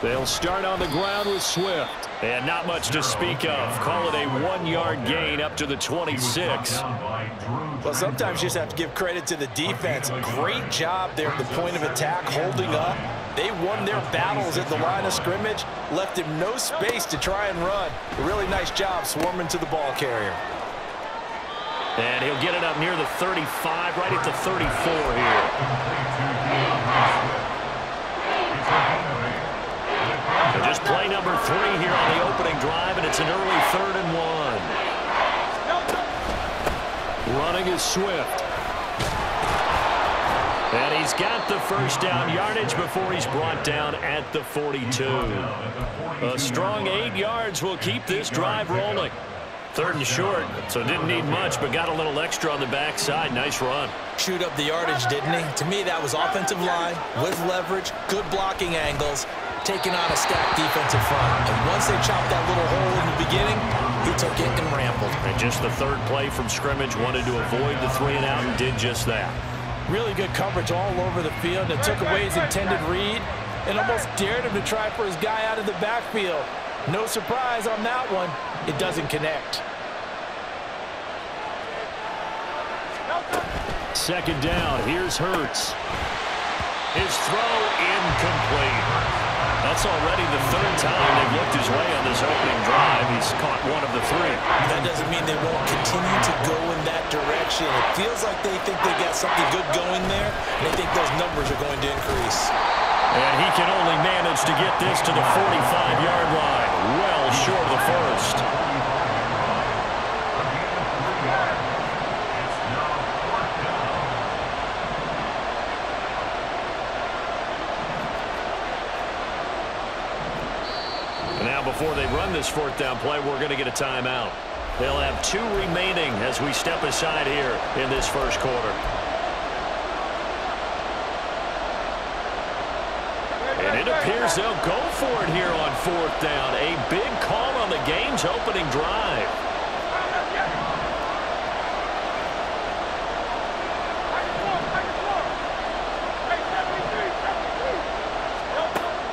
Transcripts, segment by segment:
They'll start on the ground with Swift. And not much to speak of. Call it a 1-yard gain up to the 26. Well, sometimes you just have to give credit to the defense. Great job there at the point of attack, holding up. They won their battles at the line of scrimmage, left him no space to try and run. A really nice job swarming to the ball carrier. And he'll get it up near the 35, right at the 34 here. So just play number 3 here on the opening drive, and it's an early 3rd and 1. Running is Swift. And he's got the first down yardage before he's brought down at the 42. A strong 8 yards will keep this drive rolling. 3rd and short, so didn't need much, but got a little extra on the backside. Nice run. Chewed up the yardage, didn't he? To me, that was offensive line with leverage, good blocking angles, taking on a stacked defensive front. And once they chopped that little hole in the beginning, he took it and rambled. And just the 3rd play from scrimmage, wanted to avoid the 3 and out and did just that. Really good coverage all over the field, and took away his intended read and almost dared him to try for his guy out of the backfield. No surprise on that one. It doesn't connect. 2nd down. Here's Hurts. His throw incomplete. That's already the 3rd time they've looked his way on this opening drive. He's caught 1 of the 3. That doesn't mean they won't continue to go in that direction. It feels like they think they got something good going there, and they think those numbers are going to increase. And he can only manage to get this to the 45-yard line. Well short of the 1st. And now before they run this 4th down play, we're going to get a timeout. They'll have 2 remaining as we step aside here in this 1st quarter. And it appears they'll go for it here on 4th down. A big call on the game's opening drive.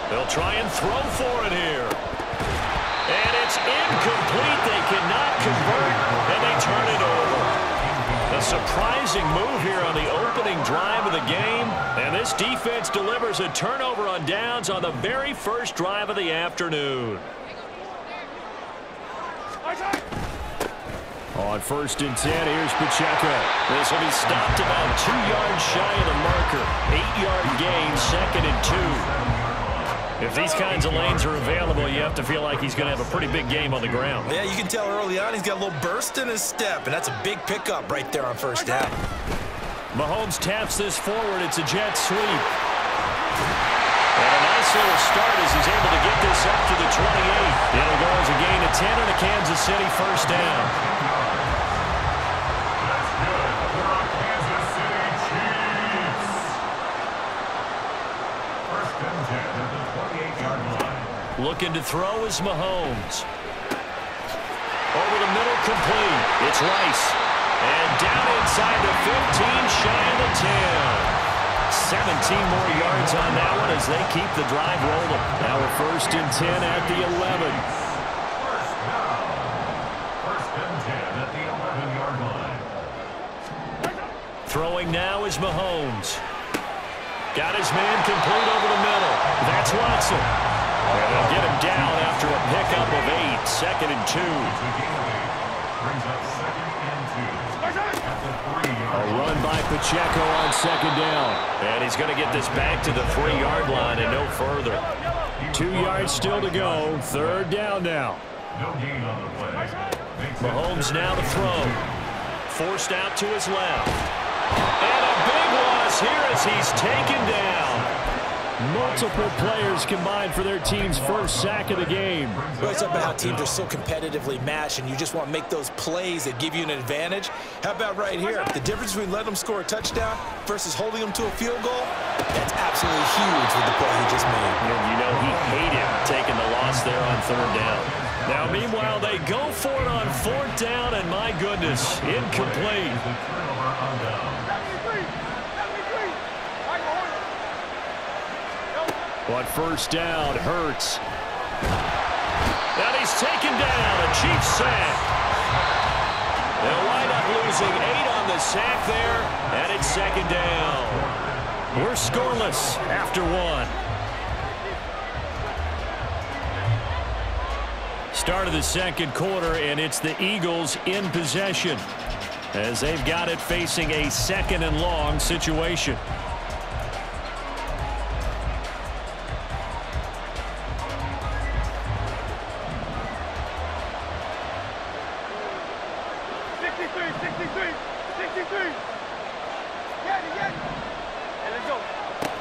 They'll try and throw for it here. And it's incomplete. They cannot convert, and they turn it over. A surprising move here on the opening drive of the game. And this defense delivers a turnover on downs on the very first drive of the afternoon. On 1st and 10, here's Pacheco. This will be stopped about 2 yards shy of the marker. 8-yard gain, 2nd and 2. If these kinds of lanes are available, you have to feel like he's going to have a pretty big game on the ground. Yeah, you can tell early on he's got a little burst in his step, and that's a big pickup right there on 1st down. Mahomes taps this forward. It's a jet sweep. And a nice little start as he's able to get this up to the 28. It'll go as a gain of 10 and a Kansas City 1st down. Looking to throw is Mahomes. Over the middle, complete. It's Rice. And down inside the 15, shy of the 10. 17 more yards on that one as they keep the drive rolling. Now a 1st and 10 at the 11. First and 10 at the 11-yard line. Throwing now is Mahomes. Got his man complete over the middle. That's Watson. And they'll get him down after a pickup of 8. 2nd and 2. A run by Pacheco on 2nd down. And he's going to get this back to the 3-yard line and no further. 2 yards still to go. 3rd down now. Mahomes now to throw. Forced out to his left. And a big loss here as he's taken down. Multiple players combined for their team's 1st sack of the game. Well, it's about how teams are so competitively matched, and you just want to make those plays that give you an advantage. How about right here? The difference between letting them score a touchdown versus holding them to a field goal, that's absolutely huge with the play he just made. And you know he hated taking the loss there on 3rd down. Now, meanwhile, they go for it on 4th down, and my goodness, incomplete. But first down, Hurts. And he's taken down, a Chiefs sack. They'll wind up losing 8 on the sack there, and it's second down. We're scoreless after 1. Start of the second quarter, and it's the Eagles in possession as they've got it facing a 2nd and long situation.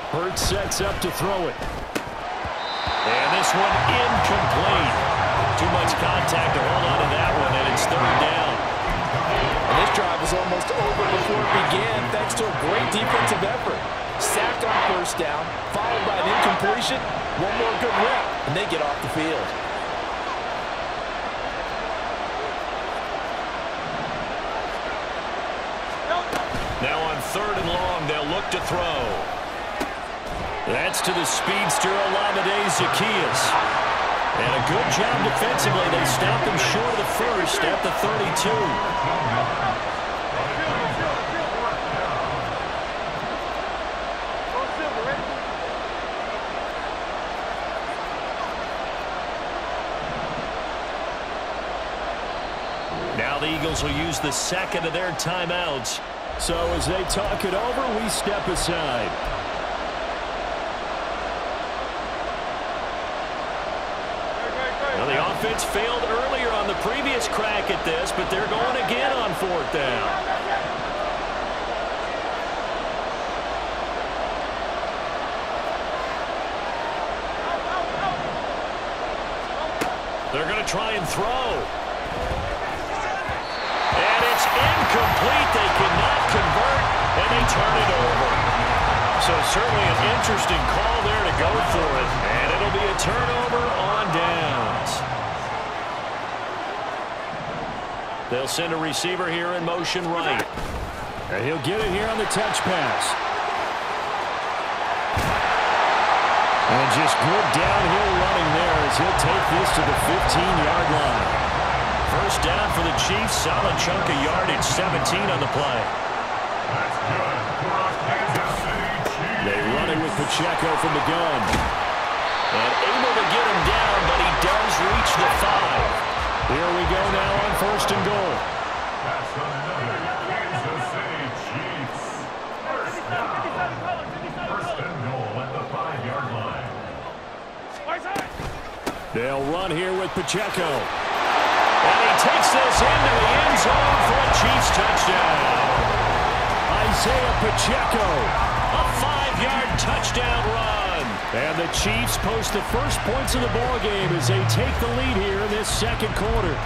Hurts sets up to throw it. And this one incomplete. Too much contact to hold on to that one, and it's 3rd down. And this drive was almost over before it began thanks to a great defensive effort. Sacked on first down, followed by an incompletion. One more good rep, and they get off the field. Now on 3rd and long, they'll look to throw. That's to the speedster, Olamide Zaccheaus. And a good job defensively. They stopped him short of the first at the 32. Now the Eagles will use the 2nd of their timeouts. So as they talk it over, we step aside. Well, the offense failed earlier on the previous crack at this, but they're going again on 4th down. They're going to try and throw. And it's incomplete. They cannot convert, and they turn it over. So certainly an interesting call there to go for it. And it'll be a turnover on downs. They'll send a receiver here in motion right. And he'll get it here on the touch pass. And just good downhill running there as he'll take this to the 15-yard line. First down for the Chiefs. Solid chunk of yardage, 17 on the play. That's good for Kansas City Chiefs. They run it with Pacheco from the gun. And able to get him down, but he does reach the 5. Here we go now on 1st and goal. That's another Kansas City Chiefs. First and goal at the 5-yard line. They'll run here with Pacheco. And he takes this into the end zone for a Chiefs touchdown. Isaiah Pacheco, a 5-yard touchdown run. And the Chiefs post the first points of the ball game as they take the lead here in this second quarter.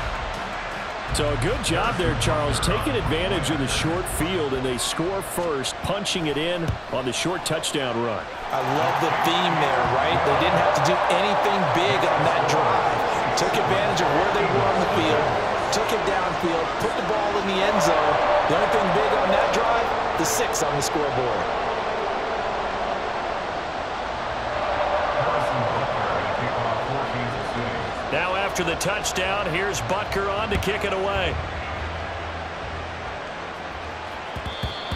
So a good job there, Charles, taking advantage of the short field, and they score first, punching it in on the short touchdown run. I love the theme there, right? They didn't have to do anything big on that drive. Took advantage of where they were on the field, took it downfield, put the ball in the end zone. The only thing big on that drive, the 6 on the scoreboard. Now after the touchdown, here's Butker on to kick it away.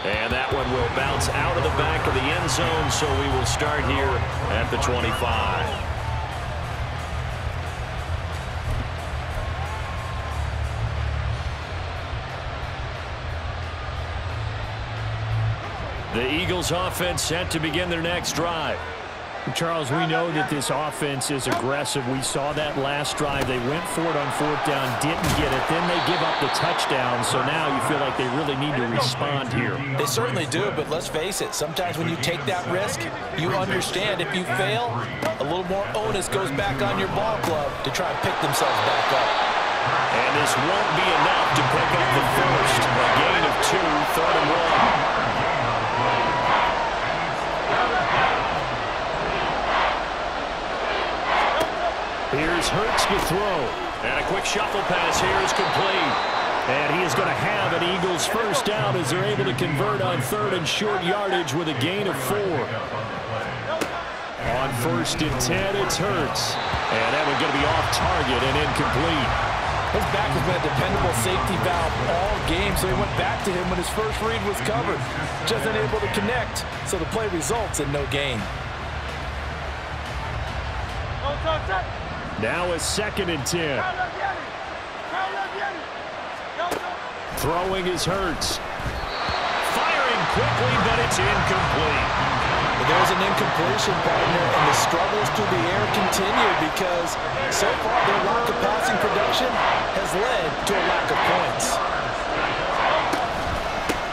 And that one will bounce out of the back of the end zone, so we will start here at the 25. The Eagles offense set to begin their next drive. Charles, we know that this offense is aggressive. We saw that last drive. They went for it on 4th down, didn't get it. Then they give up the touchdown. So now you feel like they really need to respond here. They certainly do, but let's face it. Sometimes when you take that risk, you understand if you fail, a little more onus goes back on your ball club to try and pick themselves back up. And this won't be enough to pick up the first. A gain of 2, 3rd and 1. Here's Hurts to throw. And a quick shuffle pass here is complete. And he is going to have an Eagles first down as they're able to convert on 3rd and short yardage with a gain of 4. On 1st and 10, it's Hurts. And that one's going to be off target and incomplete. His back has been a dependable safety valve all game, so he went back to him when his first read was covered. Just unable to connect, so the play results in no gain. Now a 2nd and 10. Throwing is Hurts. Firing quickly, but it's incomplete. There's an incompletion, partner, and the struggles through the air continue because so far their lack of passing production has led to a lack of points.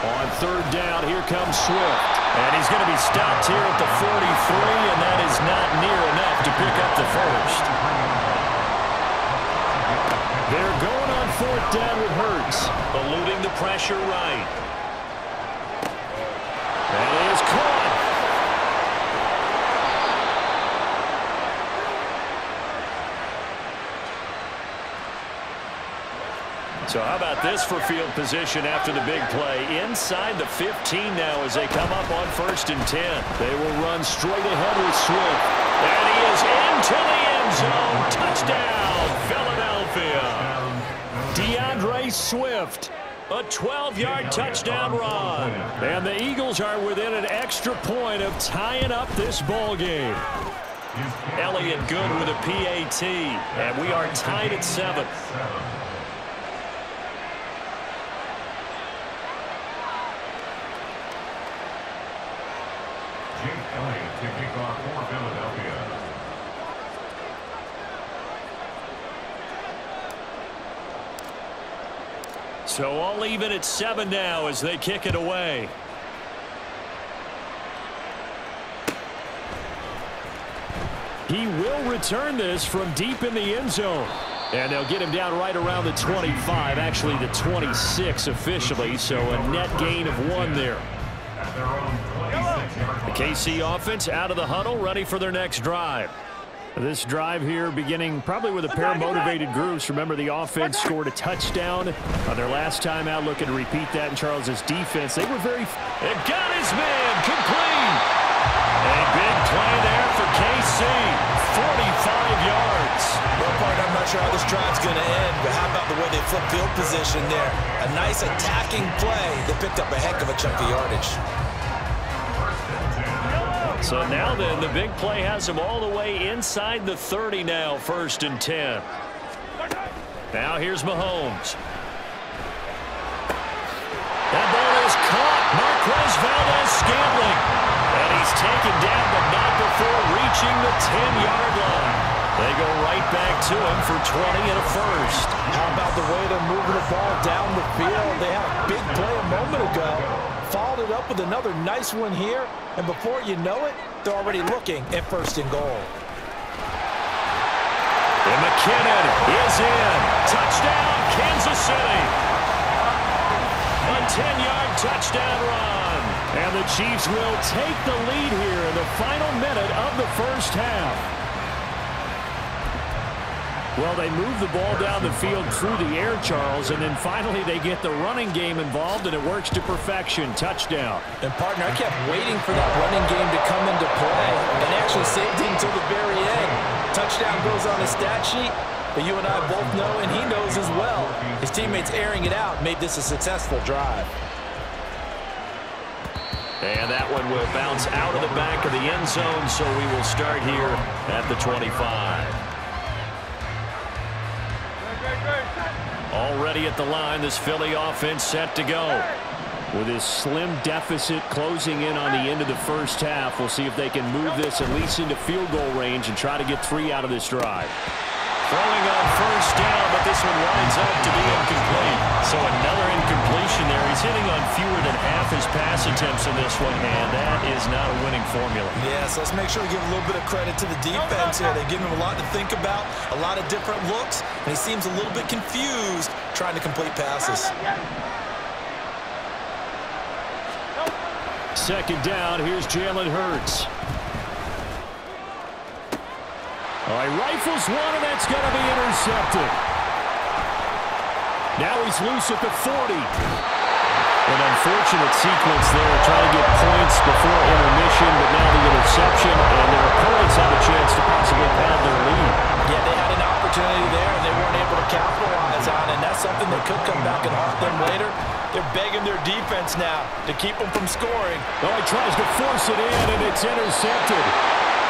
On 3rd down, here comes Swift. And he's going to be stopped here at the 43, and that is not near enough to pick up the first. They're going on 4th down with Hurts. Eluding the pressure right. That is caught. So how about this for field position after the big play? Inside the 15 now as they come up on 1st and 10. They will run straight ahead with Swift. And he is into the end zone. Touchdown, Philadelphia. DeAndre Swift. A 12-yard touchdown run. And the Eagles are within an extra point of tying up this ball game. Elliott good with a PAT. And we are tied at 7. Elliott to kick off for Philadelphia. So all even at 7 now as they kick it away. He will return this from deep in the end zone. And they'll get him down right around the 25, actually the 26 officially, so a net gain of 1 there. At their own 26-yard The KC offense out of the huddle, ready for their next drive. This drive here beginning probably with a pair of motivated groups. Remember, the offense scored a touchdown on their last time out. Looking to repeat that in Charles's defense. They were very... It got his man complete. A big play there for KC. 45 yards. Well, partner, I'm not sure how this drive's going to end, but how about the way they flip field position there? A nice attacking play that picked up a heck of a chunk of yardage. So now then, the big play has him all the way inside the 30 now, 1st and 10. Now here's Mahomes. That ball is caught. Marquez Valdes-Scantling. And he's taken down, but not before reaching the 10-yard line. They go right back to him for 20 and a first. How about the way they're moving the ball down the field? They had a big play a moment ago. Followed it up with another nice one here. And before you know it, they're already looking at 1st and goal. And McKinnon is in. Touchdown, Kansas City. A 10-yard touchdown run. And the Chiefs will take the lead here in the final minute of the first half. Well, they move the ball down the field through the air, Charles, and then finally they get the running game involved, and it works to perfection. Touchdown. And, partner, I kept waiting for that running game to come into play and actually saved it until the very end. Touchdown goes on his stat sheet, but you and I both know, and he knows as well, his teammates airing it out made this a successful drive. And that one will bounce out of the back of the end zone, so we will start here at the 25. Already at the line, this Philly offense set to go. With his slim deficit closing in on the end of the first half, we'll see if they can move this at least into field goal range and try to get 3 out of this drive. Throwing on 1st down, but this one winds up to be incomplete. So another incompletion there. He's hitting on fewer than half his pass attempts in this one, and that is not a winning formula. Yeah, so let's make sure we give a little bit of credit to the defense here. They give him a lot to think about, a lot of different looks, and he seems a little bit confused trying to complete passes. 2nd down, here's Jalen Hurts. All right, rifles one, and that's going to be intercepted. Now he's loose at the 40. An unfortunate sequence there, trying to get points before intermission, but now the interception, and their opponents have had their lead. Yeah, they had an opportunity there, and they weren't able to capitalize on it, and that's something that could come back and haunt them later. They're begging their defense now to keep them from scoring. Oh, he tries to force it in, and it's intercepted.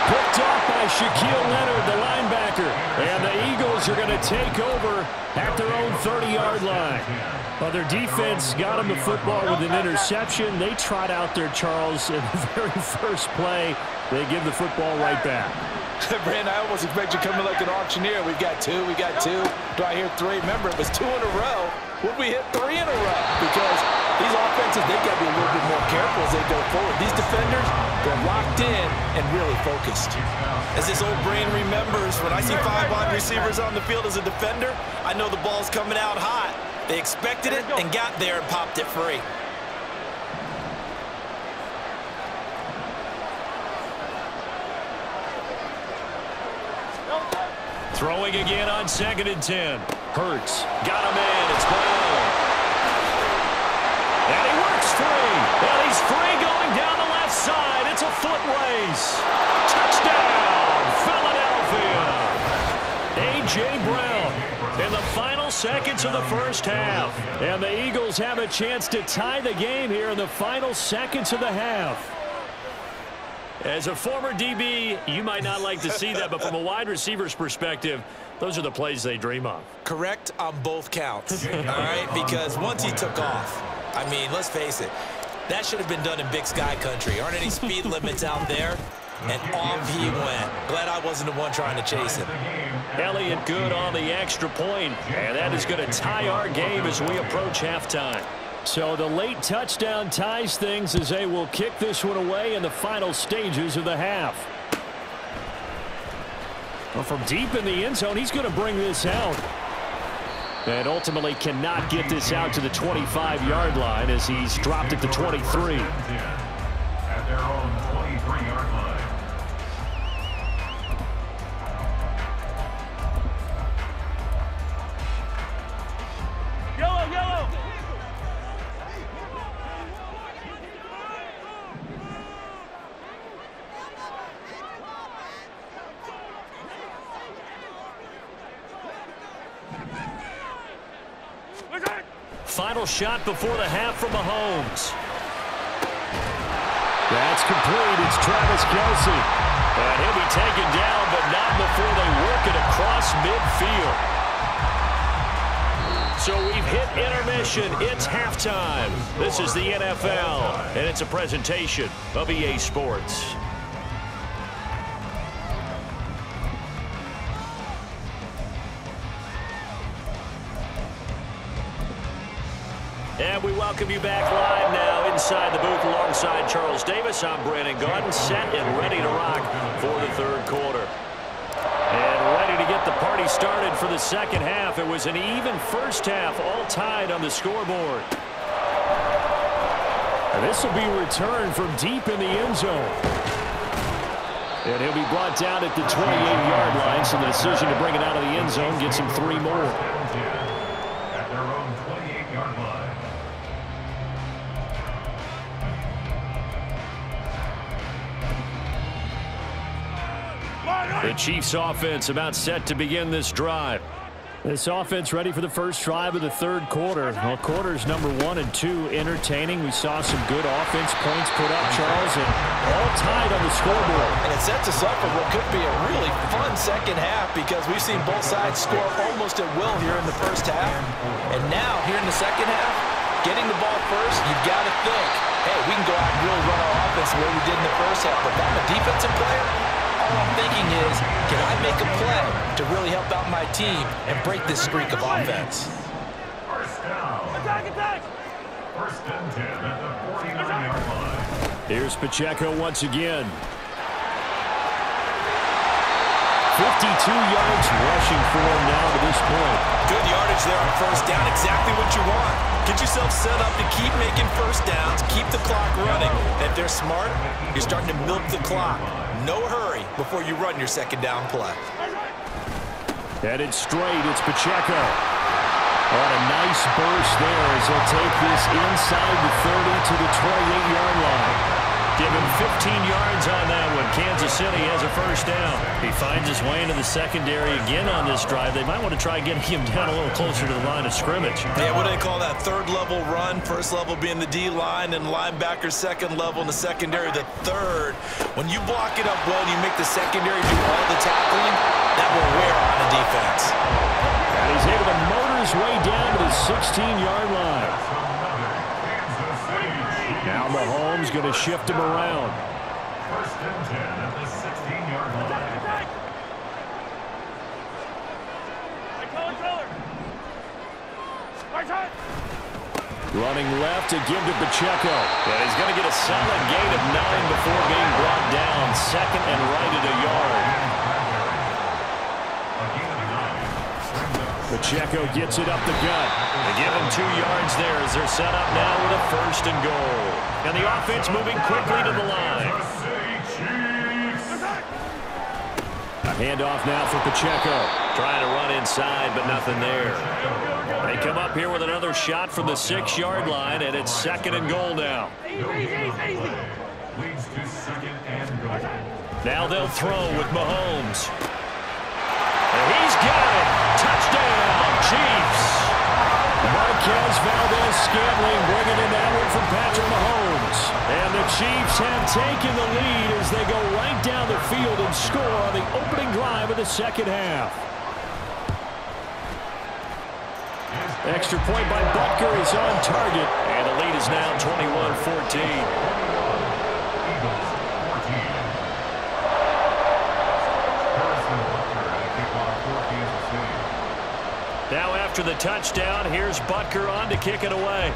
Picked off by Shaquille Leonard, the linebacker. And the Eagles are going to take over at their own 30-yard line. Well, their defense got them the football with an interception. They trot out there, Charles, in the very first play. They give the football right back. Brandon, I almost expect you coming like an auctioneer. We've got two, we got two. Do I hear three? Remember, it was 2 in a row. Would we hit 3 in a row? Because these offenses, they've got to be a little bit more careful as they go forward. These defenders, they're locked in and really focused. As this old brain remembers, when I see 5 wide receivers on the field as a defender, I know the ball's coming out hot. They expected it and got there and popped it free. Throwing again on 2nd and 10. Hurts. Got him in. It's Brown. And he works free. And he's free going down the left side. It's a foot race. Touchdown, Philadelphia. A.J. Brown in the final seconds of the first half. And the Eagles have a chance to tie the game here in the final seconds of the half. As a former DB, you might not like to see that, but from a wide receiver's perspective, those are the plays they dream of. Correct on both counts, all right? Because once he took off, I mean, let's face it, that should have been done in Big Sky country. Aren't any speed limits out there? And off he went. Glad I wasn't the one trying to chase him. Elliott good on the extra point, and that is going to tie our game as we approach halftime. So the late touchdown ties things as they will kick this one away in the final stages of the half. Well, from deep in the end zone, he's going to bring this out. And ultimately cannot get this out to the 25-yard line as he's dropped it to 23. At their own 23-yard line. Final shot before the half from Mahomes. That's complete. It's Travis Kelce. And he'll be taken down, but not before they work it across midfield. So we've hit intermission. It's halftime. This is the NFL, and it's a presentation of EA Sports. And we welcome you back live now inside the booth alongside Charles Davis. I'm Brandon Gaudin, set and ready to rock for the third quarter. And ready to get the party started for the second half. It was an even first half, all tied on the scoreboard. And this will be returned from deep in the end zone. And he'll be brought down at the 28-yard line, so the decision to bring it out of the end zone gets him 3 more. At their own 28-yard line. The Chiefs offense about set to begin this drive. This offense ready for the first drive of the third quarter. Well, quarters number 1 and 2 entertaining. We saw some good offense points put up, Charles, and all tied on the scoreboard. And it sets us up for what could be a really fun second half because we've seen both sides score almost at will here in the first half. And now, here in the second half, getting the ball first, you've got to think, hey, we can go out and really run our offense the way we did in the first half. But if I'm a defensive player, all I'm thinking is, can I make a play to really help out my team and break this streak of offense? First down. Attack! First and 10 at the 49-yard line. Here's Pacheco once again. 52 yards rushing for him now to this point. Good yardage there on first down. Exactly what you want. Get yourself set up to keep making first downs, keep the clock running. And if they're smart, you're starting to milk the clock. No hurry before you run your second down play. Headed straight, it's Pacheco. What a nice burst there as he'll take this inside the 30 to the 28-yard line. Give him yards on that one. Kansas City has a first down. He finds his way into the secondary again on this drive. They might want to try getting him down a little closer to the line of scrimmage. Yeah, what do they call that? Third level run. First level being the D-line, and linebacker second level, and the secondary the third. When you block it up well and you make the secondary do all the tackling, that will wear on a defense. And he's able to motor his way down to the 16-yard line. Now Mahomes going to shift him around. First and 10 at the 16-yard line. Running left to give to Pacheco. And he's going to get a solid gain of 9 before being brought down. Second and right at a yard. Pacheco gets it up the gut. They give him 2 yards there as they're set up now with a first and goal. And the offense moving quickly to the line. A handoff now for Pacheco. Trying to run inside, but nothing there. They come up here with another shot from the 6-yard line, and it's second and goal now. Leads to second and goal. Now they'll throw with Mahomes. And he's got it. Touchdown, Chiefs. Marquez Valdez-Scantling bringing in that one from Patrick Mahomes. And the Chiefs have taken the lead as they go right down the field and score on the opening drive of the second half. Extra point by Butker is on target. And the lead is now 21-14. Now after the touchdown, here's Butker on to kick it away.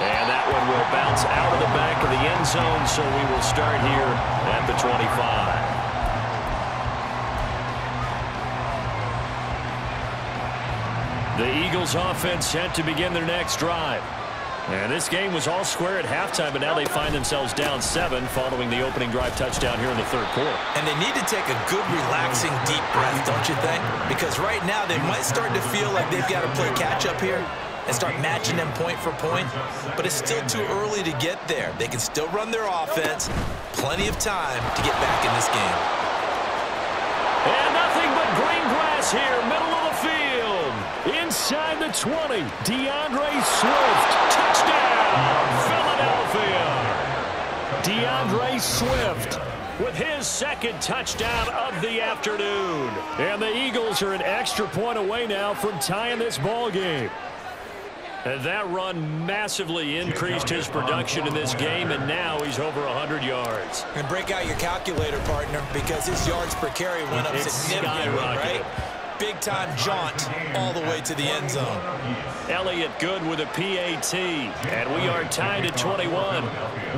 And that one will bounce out of the back of the end zone, so we will start here at the 25. The Eagles offense set to begin their next drive. And this game was all square at halftime, but now they find themselves down 7 following the opening drive touchdown here in the third quarter. And they need to take a good, relaxing, deep breath, don't you think? Because right now they might start to feel like they've got to play catch-up here and start matching them point for point, but it's still too early to get there. They can still run their offense. Plenty of time to get back in this game. And nothing but green grass here, middle of the field. Inside the 20, DeAndre Swift. Touchdown, Philadelphia. DeAndre Swift with his second touchdown of the afternoon. And the Eagles are an extra point away now from tying this ball game. And that run massively increased his production in this game, and now he's over 100 yards. And break out your calculator, partner, because his yards per carry went up significantly, right? Big-time jaunt all the way to the end zone. Elliott Good with a PAT, and we are tied at 21.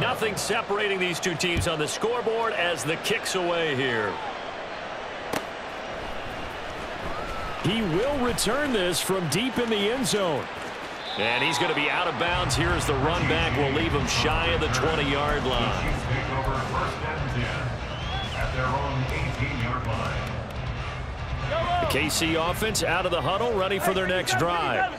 Nothing separating these two teams on the scoreboard as the kick's away here. He will return this from deep in the end zone. And he's going to be out of bounds here as the run back will leave him shy of the 20-yard line. Chiefs take over first and 10 at their own 18-yard line. The KC offense out of the huddle, ready for their next drive.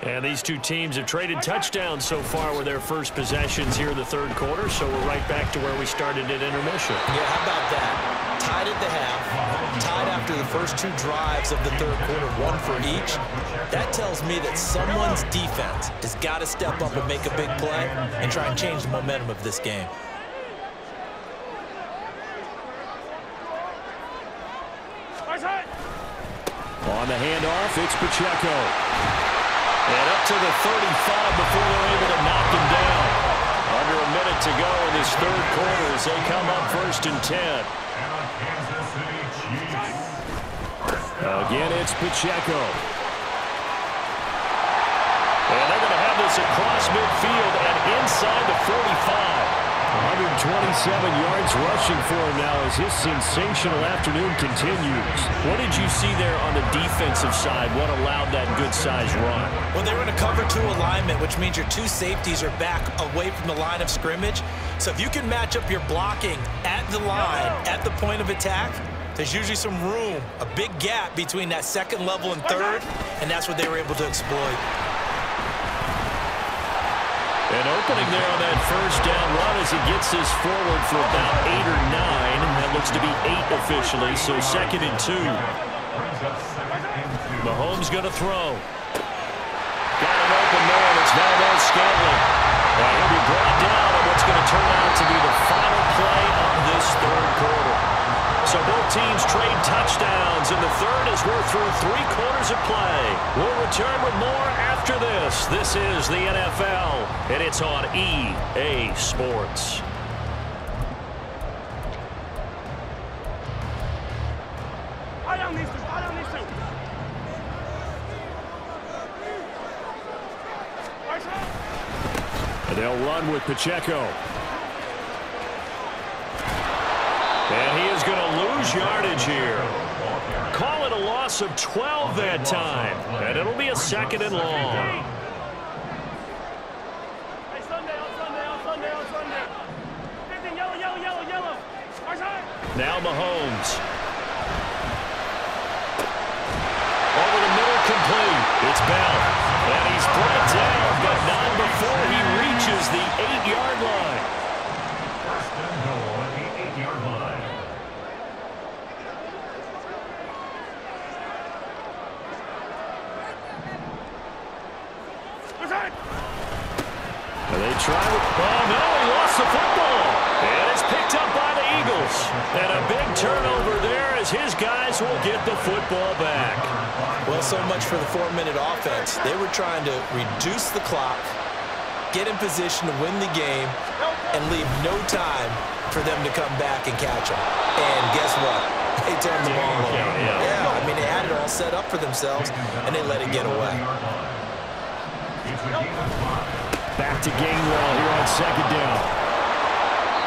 And these two teams have traded touchdowns so far with their first possessions here in the third quarter, so we're right back to where we started at intermission. Yeah, how about that? Tied at the half, tied after the first 2 drives of the third quarter, 1 for each. That tells me that someone's defense has got to step up and make a big play and try and change the momentum of this game. On the handoff, it's Pacheco. And up to the 35 before they're able to knock him down. Under a minute to go in this third quarter as they come up first and 10. Again, it's Pacheco. And they're going to have this across midfield and inside the 45. 127 yards rushing for him now as his sensational afternoon continues. What did you see there on the defensive side? What allowed that good-sized run? Well, they were in a cover 2 alignment, which means your 2 safeties are back away from the line of scrimmage. So if you can match up your blocking at the line, at the point of attack, there's usually some room, a big gap between that second level and third, and that's what they were able to exploit. An opening there on that first down run as he gets this forward for about 8 or 9. That looks to be 8 officially, so 2nd and 2. Mahomes going to throw. Got it open there, and it's Valdes-Scantling. He'll be brought down on what's going to turn out to be the final play of this third quarter. So both teams trade touchdowns, and the third as we're through 3 quarters of play. We'll return with more after this. This is the NFL, and it's on EA Sports. And they'll run with Pacheco. And he is going to lose yardage here. Call it a loss of 12 that time. And it'll be a 2nd and long. Hey, Sunday. Yellow. Now Mahomes. Over the middle, complete. It's Bell. And he's brought down, but not before he reaches the 8-yard line. First and goal at the 8-yard line. And they try with... Oh, no, he lost the football. And it's picked up by the Eagles. And a big turnover there as his guys will get the football back. Well, so much for the 4-minute offense. They were trying to reduce the clock, get in position to win the game, and leave no time for them to come back and catch them. And guess what? They turned the ball over. Yeah, I mean, they had it all set up for themselves, and they let it get away. Back to Gainwell here on 2nd down.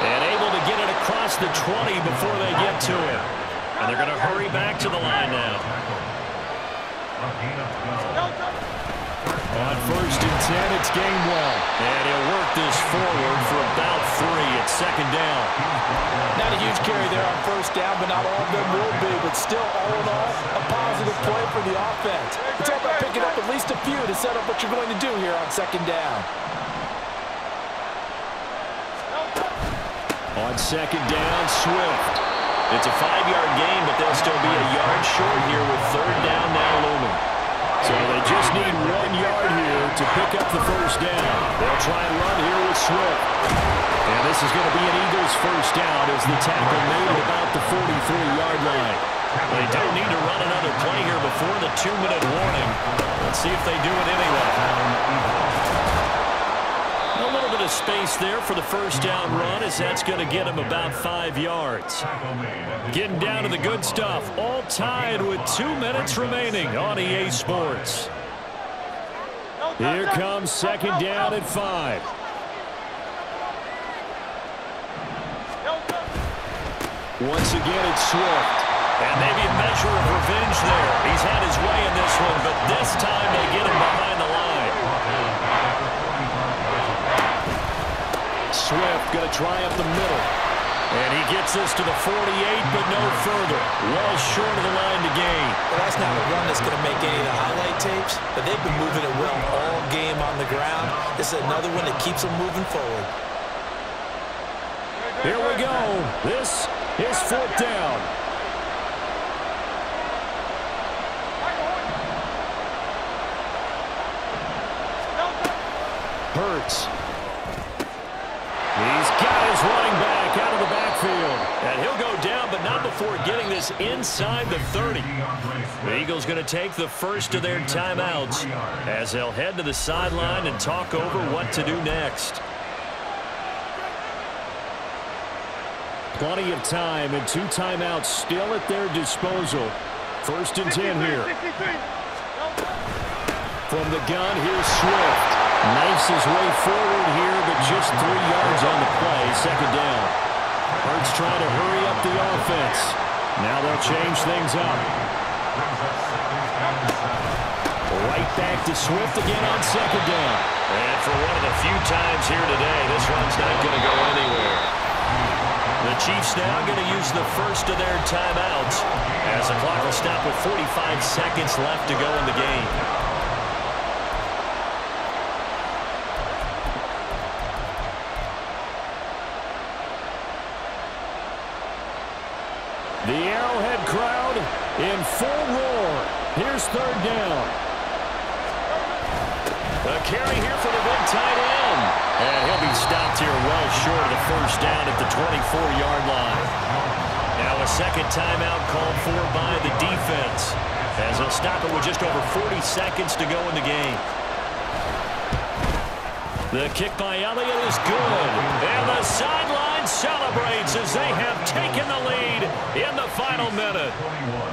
And able to get it across the 20 before they get to him. And they're going to hurry back to the line now. On 1st and 10, it's Gainwell. And he'll work this forward for about 3 at 2nd down. Not a huge carry there on 1st down, but not all of them will be. But still, all in all, a positive play for the offense. It's all about picking up at least a few to set up what you're going to do here on 2nd down. On 2nd down, Swift. It's a 5-yard gain, but they'll still be a yard short here with 3rd down now looming. So they just need 1 yard here to pick up the 1st down. They'll try and run here with Swift. And this is going to be an Eagles 1st down as the tackle made at about the 43-yard line. They don't need to run another play here before the 2-minute warning. Let's see if they do it anyway. A little bit of space there for the 1st down run as that's going to get him about 5 yards. Getting down to the good stuff. All tied with 2 minutes remaining on EA Sports. Here comes 2nd down at 5. Once again, it's Swift. And maybe a measure of revenge there. He's had his way in this one, but this time they get him behind the line. Swift going to try up the middle. And he gets this to the 48, but no further. Well short of the line to gain. Well, that's not a run that's going to make any of the highlight tapes, but they've been moving it well all game on the ground. This is another one that keeps them moving forward. Here we go. This is 4th down. Hurts. He's got his running back out of the backfield. And he'll go down, but not before getting this inside the 30. The Eagles going to take the first of their timeouts as they'll head to the sideline and talk over what to do next. Plenty of time and 2 timeouts still at their disposal. 1st and 10 here. From the gun, here's Swift. Knifes his way forward here, but just 3 yards on the play. 2nd down. Hurts trying to hurry up the offense. Now they'll change things up. Right back to Swift again on 2nd down. And for one of the few times here today, this run's not going to go anywhere. The Chiefs now going to use the first of their timeouts as the clock will stop with 45 seconds left to go in the game. The Arrowhead crowd in full roar. Here's third down. A carry here for the big tight end. And he'll be stopped here well short of the first down at the 24-yard line. Now a second timeout called for by the defense, as they'll stop it with just over 40 seconds to go in the game. The kick by Elliott is good. And the sideline celebrates as they have taken the lead in the final minute.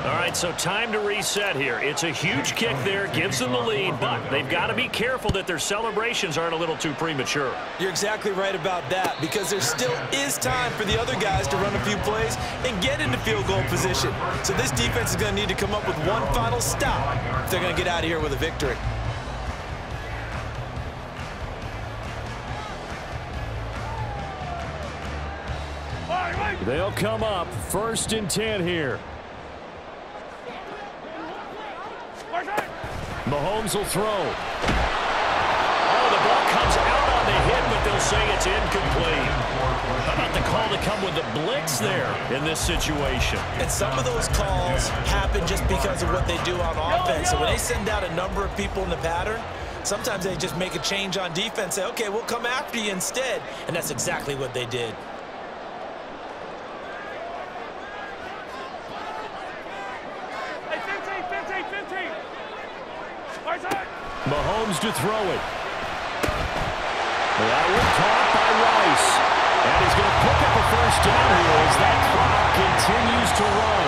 All right, so time to reset here. It's a huge kick there, gives them the lead, but they've got to be careful that their celebrations aren't a little too premature. You're exactly right about that, because there still is time for the other guys to run a few plays and get into field goal position. So this defense is going to need to come up with one final stop if they're going to get out of here with a victory. They'll come up 1st and 10 here. Mahomes will throw. Oh, the ball comes out on the hit, but they'll say it's incomplete. How about the call to come with the blitz there in this situation? And some of those calls happen just because of what they do on offense. So when they send out a number of people in the pattern, sometimes they just make a change on defense, say, okay, we'll come after you instead. And that's exactly what they did. Mahomes to throw it. That was caught by Rice. And he's going to pick up a first down here as that clock continues to run.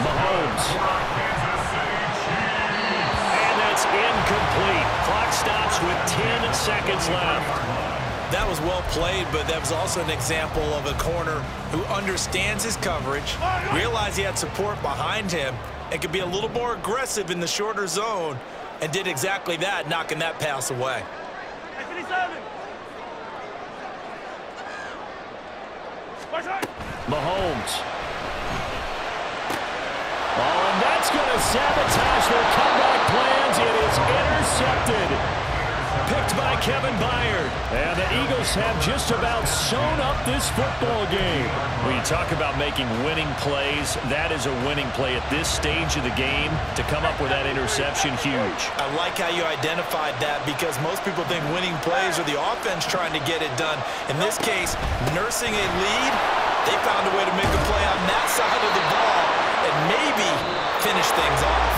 Mahomes. And that's incomplete. Clock stops with 10 seconds left. That was well played, but that was also an example of a corner who understands his coverage, realized he had support behind him, and could be a little more aggressive in the shorter zone, and did exactly that, knocking that pass away. Mahomes. Oh, and that's going to sabotage their comeback plans. It is intercepted. Picked by Kevin Byard. And the Eagles have just about sewn up this football game. When you talk about making winning plays, that is a winning play at this stage of the game. To come up with that interception, huge. I like how you identified that, because most people think winning plays are the offense trying to get it done. In this case, nursing a lead, they found a way to make a play on that side of the ball and maybe finish things off.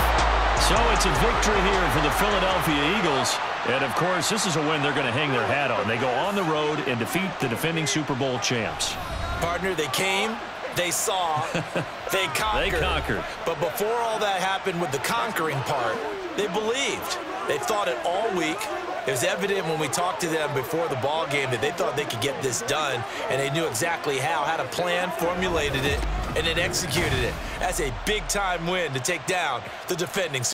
So it's a victory here for the Philadelphia Eagles. And, of course, this is a win they're going to hang their hat on. They go on the road and defeat the defending Super Bowl champs. Partner, they came, they saw, they conquered. They conquered. But before all that happened with the conquering part, they believed. They thought it all week. It was evident when we talked to them before the ball game that they thought they could get this done, and they knew exactly how, had a plan, formulated it, and then executed it. That's a big-time win to take down the defending